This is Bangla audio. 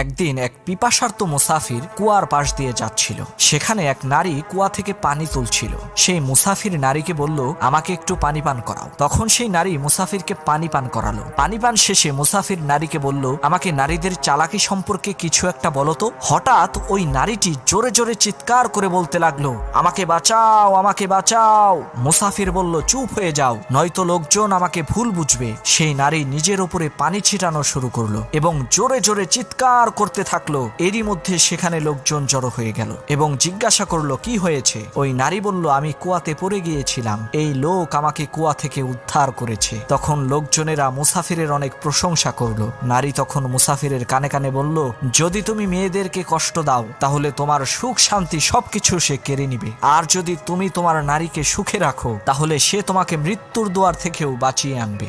একদিন এক পিপাসার্ত মুসাফির কুয়ার পাশ দিয়ে যাচ্ছিল। সেখানে এক নারী কুয়া থেকে পানি তুলছিল। সেই মুসাফির নারীকে বলল, আমাকে একটু পানি পান করাও। তখন সেই নারী মুসাফিরকে পানি পান করালো। পানি পান শেষে মুসাফির নারীকে বলল, আমাকে নারীদের চালাকি সম্পর্কে কিছু একটা বলো তো। হঠাৎ ওই নারীটি জোরে জোরে চিৎকার করে বলতে লাগলো, আমাকে বাঁচাও, আমাকে বাঁচাও। মুসাফির বলল, চুপ হয়ে যাও, নয়তো লোকজন আমাকে ভুল বুঝবে। সেই নারী নিজের উপরে পানি ছিটানো শুরু করলো এবং জোরে জোরে চিৎকার করতে থাকলো। এরই মধ্যে সেখানে লোকজন জড়ো হয়ে গেল এবং জিজ্ঞাসা করলো, কি হয়েছে? ওই নারী বলল, আমি কুয়াতে পড়ে গিয়েছিলাম, এই লোক আমাকে কুয়া থেকে উদ্ধার করেছে। তখন লোকজনেরা মুসাফিরের অনেক প্রশংসা করলো। নারী তখন মুসাফিরের কানে কানে বলল, যদি তুমি মেয়েদেরকে কষ্ট দাও তাহলে তোমার সুখ শান্তি সবকিছু সে কেড়ে নিবে, আর যদি তুমি তোমার নারীকে সুখে রাখো তাহলে সে তোমাকে মৃত্যুর দুয়ার থেকেও বাঁচিয়ে আনবে।